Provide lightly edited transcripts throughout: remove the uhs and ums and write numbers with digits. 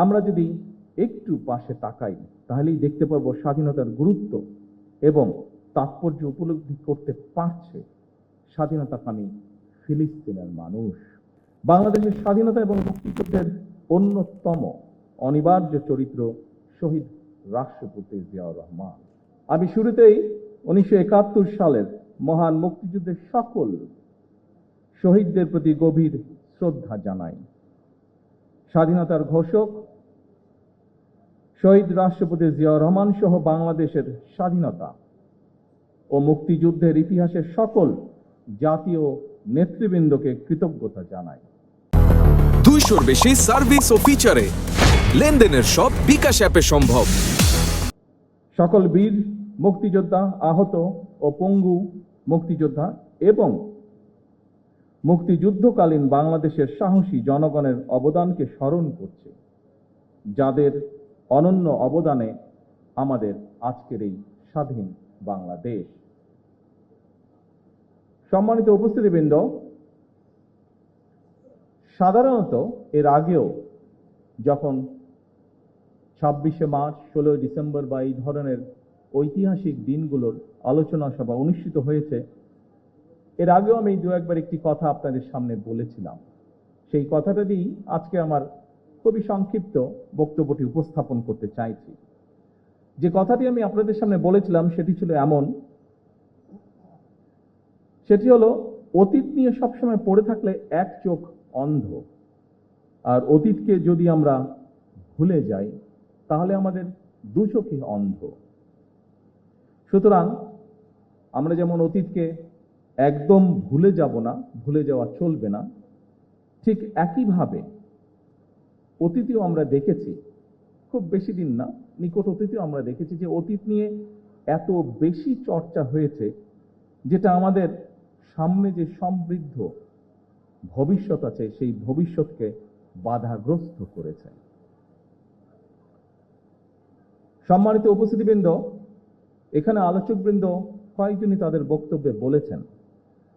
আমরা যদি একটু পাশে তাকাই তাহলেই দেখতে পারবো স্বাধীনতার গুরুত্ব এবং তাৎপর্য উপলব্ধি করতে পারছে স্বাধীনতাকামী ফিলিস্তিনের মানুষ। বাংলাদেশের স্বাধীনতা এবং মুক্তিযুদ্ধের অন্যতম অনিবার্য চরিত্র শহীদ রাষ্ট্রপতি জিয়াউর রহমান। আমি শুরুতেই 1971 সালের মহান মুক্তিযুদ্ধের সকল শহীদদের প্রতি গভীর শ্রদ্ধা জানাই। স্বাধীনতার ঘোষক শহীদ রাষ্ট্রপতি জিয়াউর রহমান সহ বাংলাদেশের স্বাধীনতা ও মুক্তিযুদ্ধের ইতিহাসের সকল জাতীয় নেতৃবৃন্দকে কৃতজ্ঞতা জানাই। 200-র বেশি সার্ভিস ও ফিচারে লেনদেনের সব বিকাশ অ্যাপে সম্ভব। সকল বীর মুক্তিযোদ্ধা, আহত ও পঙ্গু মুক্তিযোদ্ধা এবং মুক্তিযুদ্ধকালীন বাংলাদেশের সাহসী জনগণের অবদানকে স্মরণ করছে, যাদের অনন্য অবদানে আমাদের আজকের এই স্বাধীন বাংলাদেশ। সম্মানিত উপস্থিতিবৃন্দ, সাধারণত এর আগেও যখন 26শে মার্চ, 16ই ডিসেম্বর বা এই ধরনের ঐতিহাসিক দিনগুলোর আলোচনা সভা অনুষ্ঠিত হয়েছে, এর আগেও আমি দু একবার একটি কথা আপনাদের সামনে বলেছিলাম। সেই কথাটা দিয়েই আজকে আমার খুবই সংক্ষিপ্ত বক্তব্যটি উপস্থাপন করতে চাইছি। যে কথাটি আমি আপনাদের সামনে বলেছিলাম সেটি ছিল এমন, সেটি হলো অতীত নিয়ে সবসময় পড়ে থাকলে এক চোখ অন্ধ, আর অতীতকে যদি আমরা ভুলে যাই তাহলে আমাদের দু চোখই অন্ধ। সুতরাং আমরা যেমন অতীতকে একদম ভুলে যাব না, ভুলে যাওয়া চলবে না, ঠিক একইভাবে অতীতেও আমরা দেখেছি, খুব বেশি দিন না, নিকট অতীতেও আমরা দেখেছি যে অতীত নিয়ে এত বেশি চর্চা হয়েছে যেটা আমাদের সামনে যে সমৃদ্ধ ভবিষ্যৎ আছে সেই ভবিষ্যৎকে বাধাগ্রস্ত করেছে। সম্মানিত উপস্থিতিবৃন্দ, এখানে আলোচকবৃন্দ কয়েকজনই তাদের বক্তব্যে বলেছেন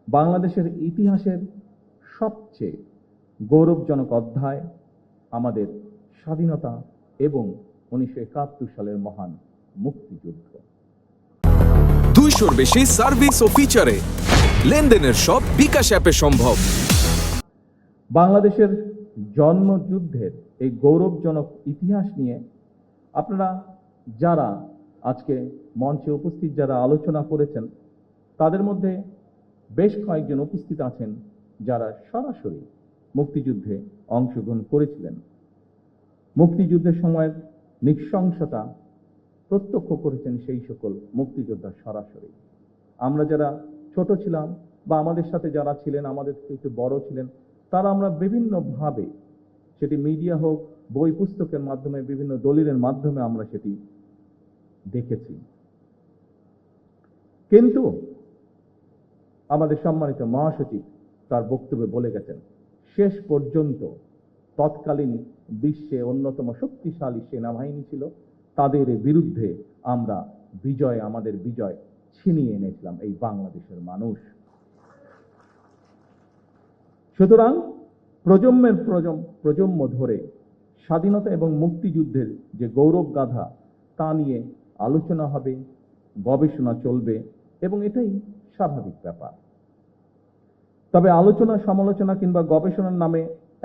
বাংলাদেশের ইতিহাসের সবচেয়ে গৌরবজনক অধ্যায় আমাদের স্বাধীনতা এবং 1971 সালের মহান মুক্তিযুদ্ধ। 200-র বেশি সার্ভিস ও ফিচারে লেনদেনের সব বিকাশ অ্যাপে সম্ভব। বাংলাদেশের জন্মযুদ্ধের এই গৌরবজনক ইতিহাস নিয়ে আপনারা যারা আজকে মঞ্চে উপস্থিত যারা আলোচনা করেছেন, তাদের মধ্যে বেশ কয়েকজন উপস্থিত আছেন যারা সরাসরি মুক্তিযুদ্ধে অংশগ্রহণ করেছিলেন, মুক্তিযুদ্ধের সময়ের নৃশংসতা প্রত্যক্ষ করেছেন সেই সকল মুক্তিযোদ্ধা সরাসরি। আমরা যারা ছোট ছিলাম বা আমাদের সাথে যারা ছিলেন, আমাদের থেকে একটু বড় ছিলেন, তারা আমরা বিভিন্নভাবে, সেটি মিডিয়া হোক, বই পুস্তকের মাধ্যমে, বিভিন্ন দলিলের মাধ্যমে আমরা সেটি দেখেছি। কিন্তু আমাদের সম্মানিত মহাসচিব তার বক্তব্যে বলে গেছেন, শেষ পর্যন্ত তৎকালীন বিশ্বে অন্যতম শক্তিশালী সেনাবাহিনী ছিল, তাদের বিরুদ্ধে আমরা আমাদের বিজয় ছিনিয়ে এনেছিলাম এই বাংলাদেশের মানুষ। সুতরাং প্রজন্ম ধরে স্বাধীনতা এবং মুক্তিযুদ্ধের যে গৌরব গাথা তা নিয়ে আলোচনা হবে, গবেষণা চলবে এবং এটাই স্বাভাবিক ব্যাপার। তবে আলোচনা, সমালোচনা কিংবা গবেষণার নামে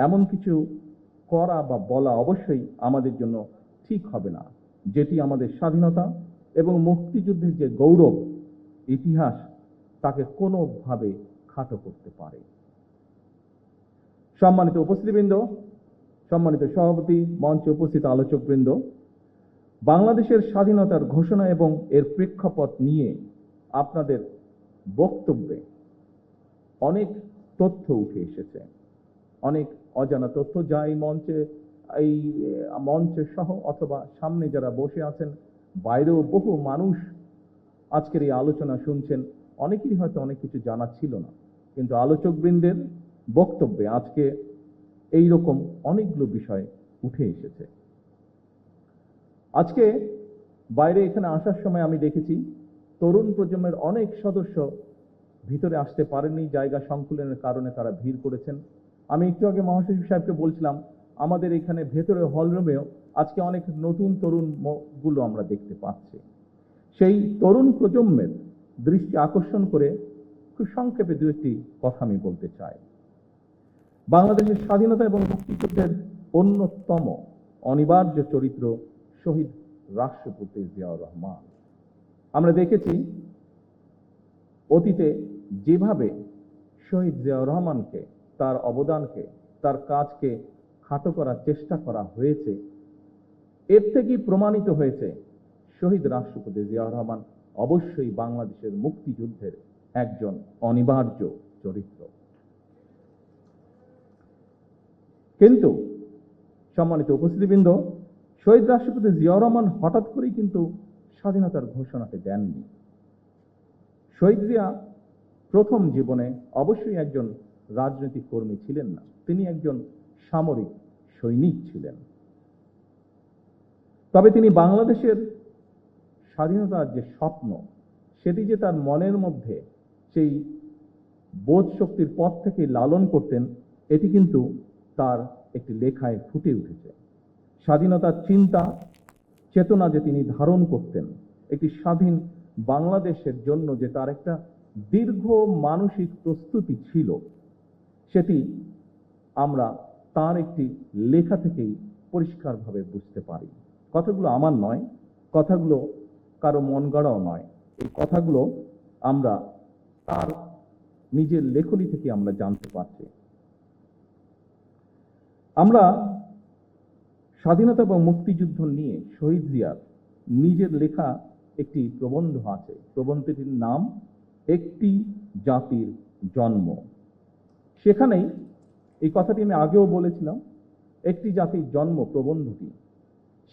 এমন কিছু করা বা বলা অবশ্যই আমাদের জন্য ঠিক হবে না, যেটি আমাদের স্বাধীনতা এবং মুক্তিযুদ্ধের যে গৌরব ইতিহাস তাকে কোনোভাবে খাটো করতে পারে। সম্মানিত উপস্থিতিবৃন্দ, সম্মানিত সভাপতি, মঞ্চে উপস্থিত আলোচকবৃন্দ, বাংলাদেশের স্বাধীনতার ঘোষণা এবং এর প্রেক্ষাপট নিয়ে আপনাদের বক্তব্যে অনেক তথ্য উঠে এসেছে, অনেক অজানা তথ্য, যা এই মঞ্চে সহ অথবা সামনে যারা বসে আছেন, বাইরেও বহু মানুষ আজকের এই আলোচনা শুনছেন, অনেকেরই হয়তো অনেক কিছু জানা ছিল না। কিন্তু আলোচকবৃন্দের বক্তব্যে আজকে এই রকম অনেকগুলো বিষয় উঠে এসেছে। আজকে বাইরে এখানে আসার সময় আমি দেখেছি তরুণ প্রজন্মের অনেক সদস্য ভিতরে আসতে পারেননি, জায়গা সংকুলনের কারণে তারা ভিড় করেছেন। আমি একটু আগে মহাসচিব সাহেবকে বলছিলাম, আমাদের এখানে ভেতরে হলরুমেও আজকে অনেক নতুন তরুণ গুলো আমরা দেখতে পাচ্ছি। সেই তরুণ প্রজন্মের দৃষ্টি আকর্ষণ করে খুব সংক্ষেপে দু একটি কথা আমি বলতে চাই। বাংলাদেশের স্বাধীনতা এবং মুক্তিযুদ্ধের অন্যতম অনিবার্য চরিত্র শহীদ রাষ্ট্রপতি জিয়াউর রহমান। আমরা দেখেছি অতীতে যেভাবে শহীদ জিয়াউর রহমানকে, তার অবদানকে, তার কাজকে খাটো করার চেষ্টা করা হয়েছে, এর থেকেই প্রমাণিত হয়েছে শহীদ রাষ্ট্রপতি জিয়াউর রহমান অবশ্যই বাংলাদেশের মুক্তিযুদ্ধের একজন অনিবার্য চরিত্র। কিন্তু সম্মানিত উপস্থিতিবৃন্দ, শহীদ রাষ্ট্রপতি জিয়াউর রহমান হঠাৎ করেই কিন্তু স্বাধীনতার ঘোষণাকে দেননি। শহীদ জিয়া প্রথম জীবনে অবশ্যই একজন রাজনৈতিক কর্মী ছিলেন না, তিনি একজন সামরিক সৈনিক ছিলেন। তবে তিনি বাংলাদেশের স্বাধীনতার যে স্বপ্ন, সেটি যে তার মনের মধ্যে সেই বোধ শক্তির পথ থেকে লালন করতেন, এটি কিন্তু তার একটি লেখায় ফুটে উঠেছে। স্বাধীনতার চিন্তা চেতনা যে তিনি ধারণ করতেন, একটি স্বাধীন বাংলাদেশের জন্য যে তার একটা দীর্ঘ মানসিক প্রস্তুতি ছিল, সেটি আমরা তার একটি লেখা থেকেই পরিষ্কারভাবে বুঝতে পারি। কথাগুলো আমার নয়, কথাগুলো কারো মন গড়াও নয়, এই কথাগুলো আমরা তার নিজের লেখনী থেকে আমরা জানতে পারছি। আমরা স্বাধীনতা এবং মুক্তিযুদ্ধ নিয়ে শহীদ জিয়ার নিজের লেখা একটি প্রবন্ধ আছে। প্রবন্ধটির নাম একটি জাতির জন্ম। সেখানেই এই কথাটি আমি আগেও বলেছিলাম, একটি জাতির জন্ম প্রবন্ধটি,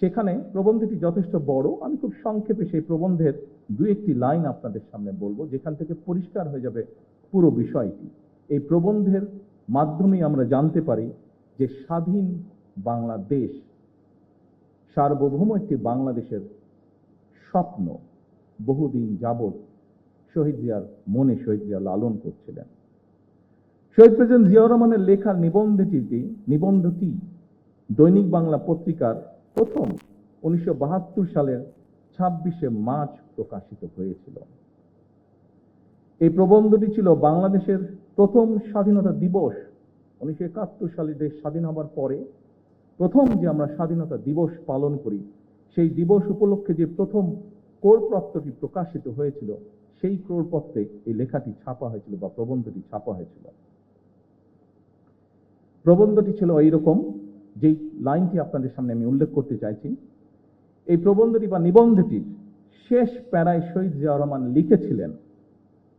সেখানে প্রবন্ধটি যথেষ্ট বড়। আমি খুব সংক্ষেপে সেই প্রবন্ধের দু একটি লাইন আপনাদের সামনে বলবো, যেখান থেকে পরিষ্কার হয়ে যাবে পুরো বিষয়টি। এই প্রবন্ধের মাধ্যমে আমরা জানতে পারি যে স্বাধীন বাংলাদেশ, সার্বভৌম একটি বাংলাদেশের স্বপ্ন বহুদিন যাবৎ শহীদ জিয়ার মনে শহীদ জিয়া লালন করছিলেন। শহীদ প্রেসিডেন্ট জিয়াউর রহমানের লেখার নিবন্ধটি দৈনিক বাংলা পত্রিকার প্রথম 1972 সালের 26শে মার্চ প্রকাশিত হয়েছিল। এই প্রবন্ধটি ছিল বাংলাদেশের প্রথম স্বাধীনতা দিবস। 1971 সালে দেশ স্বাধীন হবার পরে প্রথম যে আমরা স্বাধীনতা দিবস পালন করি, সেই দিবস উপলক্ষে যে প্রথম কোরপত্রটি প্রকাশিত হয়েছিল, সেই কোরপত্রে এই লেখাটি ছাপা হয়েছিল বা প্রবন্ধটি ছাপা হয়েছিল। প্রবন্ধটি ছিল এইরকম, যেই লাইনটি আপনাদের সামনে আমি উল্লেখ করতে চাইছি। এই প্রবন্ধটি বা নিবন্ধটির শেষ প্যারায় শহীদ জিয়াউর রহমান লিখেছিলেন,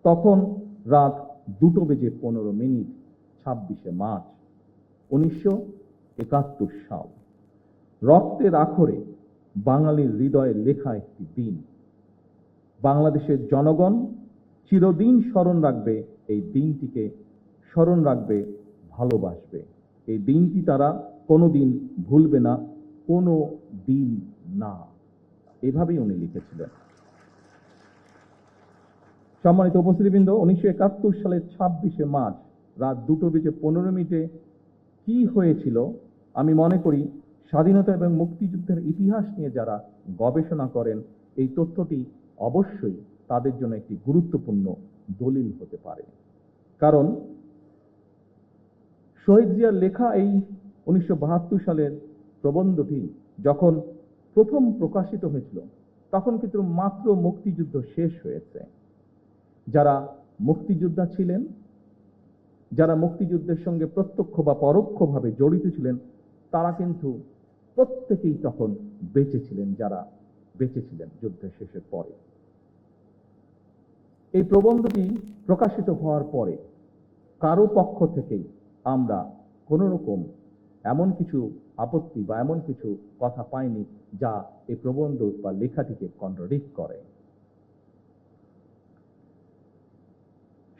তখন রাত 2:15 26শে মার্চ 1971 সাল। রক্তের আখরে বাঙালির হৃদয়ে লেখা একটি দিন। বাংলাদেশের জনগণ চিরদিন স্মরণ রাখবে এই দিনটিকে, স্মরণ রাখবে, ভালোবাসবে। এই দিনটি তারা কোনোদিন ভুলবে না, কোনো দিন না। এভাবেই উনি লিখেছিলেন। সম্মানিত উপস্থিতিবৃন্দ, 1971 সালের 26শে মার্চ রাত 2:15 কি হয়েছিল, আমি মনে করি স্বাধীনতা এবং মুক্তিযুদ্ধের ইতিহাস নিয়ে যারা গবেষণা করেন, এই তথ্যটি অবশ্যই তাদের জন্য একটি গুরুত্বপূর্ণ দলিল হতে পারে। কারণ শহীদ জিয়ার লেখা এই 1972 সালের প্রবন্ধটি যখন প্রথম প্রকাশিত হয়েছিল, তখন কিন্তু মাত্র মুক্তিযুদ্ধ শেষ হয়েছে। যারা মুক্তিযোদ্ধা ছিলেন, যারা মুক্তিযুদ্ধের সঙ্গে প্রত্যক্ষ বা পরোক্ষভাবে জড়িত ছিলেন, তারা কিন্তু প্রত্যেকেই তখন বেঁচে ছিলেন, যারা বেঁচে ছিলেন যুদ্ধের শেষের পরে। এই প্রবন্ধটি প্রকাশিত হওয়ার পরে কারো পক্ষ থেকেই আমরা কোন রকম এমন কিছু আপত্তি বা এমন কিছু কথা পাইনি যা এই প্রবন্ধ বা লেখাটিকে কন্ট্রাডিক্ট করে।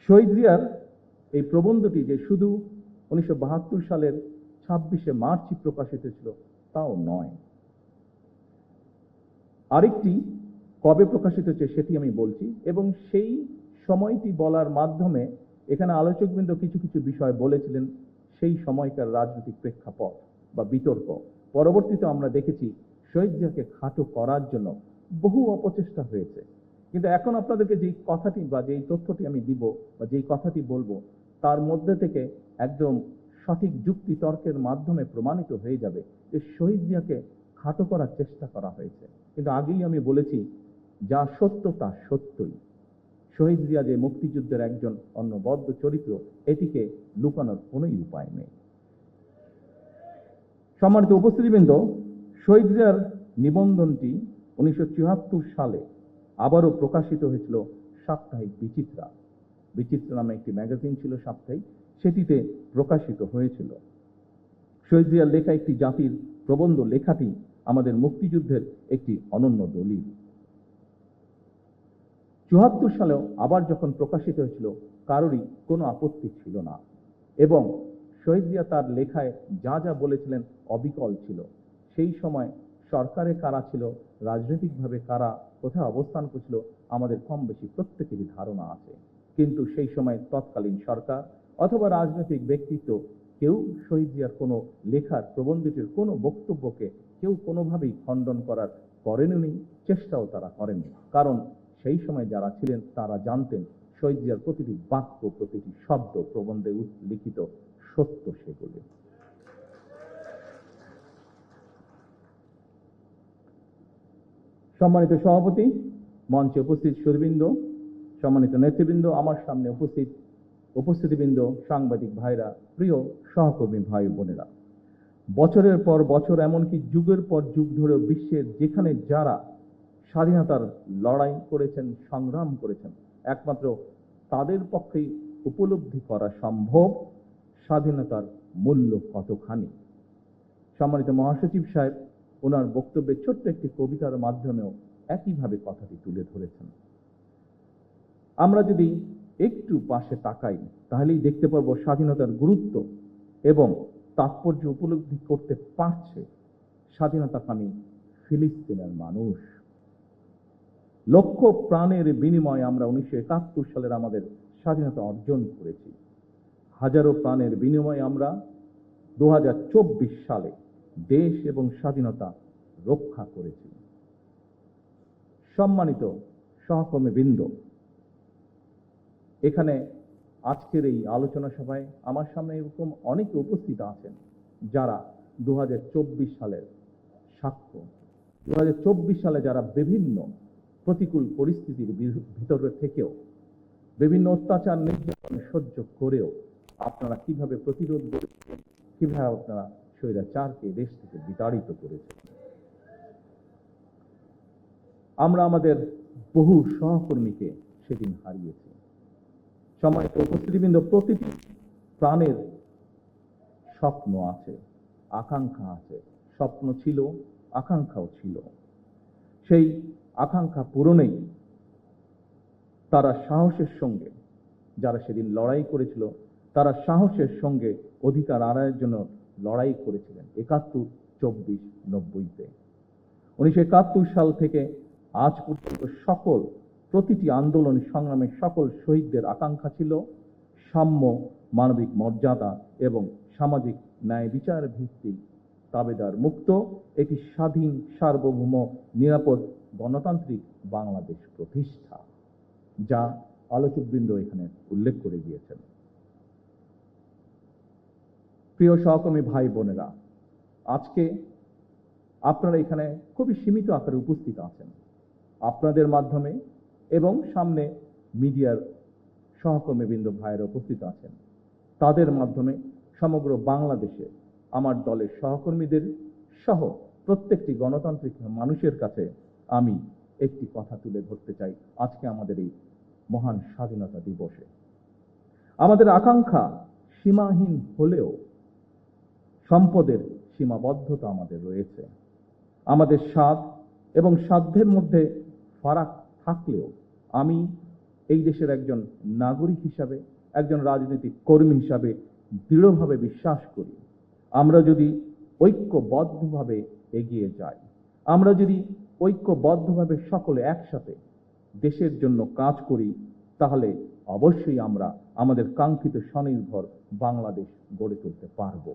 শহীদ জিয়ার এই প্রবন্ধটি যে শুধু 1972 সালের 26শে মার্চই প্রকাশিত ছিল তাও নয়, আরেকটি কবে প্রকাশিত হচ্ছে সেটি আমি বলছি, এবং সেই সময়টি বলার মাধ্যমে এখানে আলোচকবৃন্দ কিছু কিছু বিষয় বলেছিলেন সেই সময়কার রাজনৈতিক প্রেক্ষাপট বা বিতর্ক। পরবর্তীতে আমরা দেখেছি শহীদ জিয়াকে খাটো করার জন্য বহু অপচেষ্টা হয়েছে। কিন্তু এখন আপনাদেরকে যেই কথাটি বা যেই তথ্যটি আমি দিব বা যেই কথাটি বলবো, তার মধ্যে থেকে একদম সঠিক যুক্তি তর্কের মাধ্যমে প্রমাণিত হয়ে যাবে যে শহীদ জিয়াকে খাটো করার চেষ্টা করা হয়েছে। কিন্তু আগেই আমি বলেছি, যা সত্য তা সত্যই। শহীদ জিয়া যে মুক্তিযুদ্ধের একজন অনবদ্য চরিত্র, এটিকে লুকানোর কোনোই উপায় নেই। সম্মানিত উপস্থিতিবৃন্দ, শহীদ জিয়ার নিবন্ধনটি 1974 সালে আবারও প্রকাশিত হয়েছিল সাপ্তাহিক বিচিত্রা। বিচিত্রা নামে একটি ম্যাগাজিন ছিল সাপ্তাহিক, সেটিতে প্রকাশিত হয়েছিল। শহীদ জিয়ার লেখা একটি জাতির প্রবন্ধ লেখাটি আমাদের মুক্তিযুদ্ধের একটি অনন্য দলিল। 74 সালেও আবার যখন প্রকাশিত হয়েছিল, কারোরই কোনো আপত্তি ছিল না এবং শহীদ জিয়া তার লেখায় যা যা বলেছিলেন অবিকল ছিল। সেই সময় সরকারে কারা ছিল, রাজনৈতিকভাবে কারা কোথায় অবস্থান করছিল, আমাদের কম বেশি প্রত্যেকেরই ধারণা আছে। কিন্তু সেই সময় তৎকালীন সরকার অথবা রাজনৈতিক ব্যক্তিত্ব কেউ শহীদ জিয়ার কোনো লেখার প্রবন্ধটির কোনো বক্তব্যকে কেউ কোনোভাবেই খণ্ডন করেননি, চেষ্টাও তারা করেননি। কারণ সেই সময় যারা ছিলেন তারা জানতেন শহীদ জিয়ার প্রতিটি বাক্য, প্রতিটি শব্দ প্রবন্ধে লিখিত সত্য সেগুলি। সম্মানিত সভাপতি, মঞ্চে উপস্থিত সুরবৃন্দ, সম্মানিত নেতৃবৃন্দ, আমার সামনে উপস্থিতিবৃন্দ, সাংবাদিক ভাইরা, প্রিয় সহকর্মী ভাই বোনেরা, বছরের পর বছর, এমনকি যুগের পর যুগ ধরেও বিশ্বের যেখানে যারা স্বাধীনতার লড়াই করেছেন, সংগ্রাম করেছেন, একমাত্র তাদের পক্ষেই উপলব্ধি করা সম্ভব স্বাধীনতার মূল্য কতখানি। সম্মানিত মহাসচিব সাহেব ওনার বক্তব্যে ছোট্ট একটি কবিতার মাধ্যমেও একইভাবে কথাটি তুলে ধরেছেন। আমরা যদি একটু পাশে তাকাই তাহলেই দেখতে পারবো স্বাধীনতার গুরুত্ব এবং তাৎপর্য উপলব্ধি করতে পারছে স্বাধীনতাকামী ফিলিস্তিনের মানুষ। লক্ষ প্রাণের বিনিময়ে আমরা 1971 সালের আমাদের স্বাধীনতা অর্জন করেছি। হাজারো প্রাণের বিনিময়ে আমরা 2024 সালে দেশ এবং স্বাধীনতা রক্ষা করেছি। সম্মানিত সহকর্মীবৃন্দ, এখানে আজকের এই আলোচনা সভায় আমার সামনে এরকম অনেকে উপস্থিত আছেন যারা 2024 সালের সাক্ষ্য। 2024 সালে যারা বিভিন্ন প্রতিকূল পরিস্থিতির ভিতরে থেকেও, বিভিন্ন অত্যাচার নির্যাতন সহ্য করেও আপনারা কিভাবে প্রতিরোধ করেছেন, কিভাবে আপনারা স্বৈরাচারকে দেশ থেকে বিতাড়িত করেছেন। আমরা আমাদের বহু সহকর্মীকে সেদিন হারিয়েছি। সম্মানিত উপস্থিতিবৃন্দ, প্রতিটি প্রাণের স্বপ্ন আছে, আকাঙ্ক্ষা আছে। স্বপ্ন ছিল, আকাঙ্ক্ষাও ছিল। সেই আকাঙ্ক্ষা পূরণেই তারা সাহসের সঙ্গে, যারা সেদিন লড়াই করেছিল, তারা সাহসের সঙ্গে অধিকার আদায়ের জন্য লড়াই করেছিলেন 71, 24, 90-তে। 1971 সাল থেকে আজ পর্যন্ত প্রতিটি আন্দোলন সংগ্রামে সকল শহীদদের আকাঙ্ক্ষা ছিল সাম্য, মানবিক মর্যাদা এবং সামাজিক ন্যায় বিচার ভিত্তিক দাবেদার মুক্ত একটি স্বাধীন, সার্বভৌম, নিরাপদ, গণতান্ত্রিক বাংলাদেশ প্রতিষ্ঠা, যা আলোচকবৃন্দ এখানে উল্লেখ করে গিয়েছেন। প্রিয় সহকর্মী ভাই বোনেরা, আজকে আপনারা এখানে খুবই সীমিত আকারে উপস্থিত আছেন। আপনাদের মাধ্যমে এবং সামনে মিডিয়ার সহকর্মীবৃন্দ ভাইয়েরা উপস্থিত আছেন, তাদের মাধ্যমে সমগ্র বাংলাদেশে আমার দলের সহকর্মীদের সহ প্রত্যেকটি গণতান্ত্রিক মানুষের কাছে আমি একটি কথা তুলে ধরতে চাই আজকে আমাদের এই মহান স্বাধীনতা দিবসে। আমাদের আকাঙ্ক্ষা সীমাহীন হলেও সম্পদের সীমাবদ্ধতা আমাদের রয়েছে। আমাদের স্বাদ এবং সাধ্যের মধ্যে ফারাক থাকলেও আমি এই দেশের একজন নাগরিক হিসাবে, একজন রাজনৈতিক কর্মী হিসাবে দৃঢ়ভাবে বিশ্বাস করি, আমরা যদি ঐক্যবদ্ধভাবে এগিয়ে যাই, আমরা যদি ঐক্যবদ্ধভাবে সকলে একসাথে দেশের জন্য কাজ করি, তাহলে অবশ্যই আমরা আমাদের কাঙ্ক্ষিত স্বনির্ভর বাংলাদেশ গড়ে তুলতে পারব।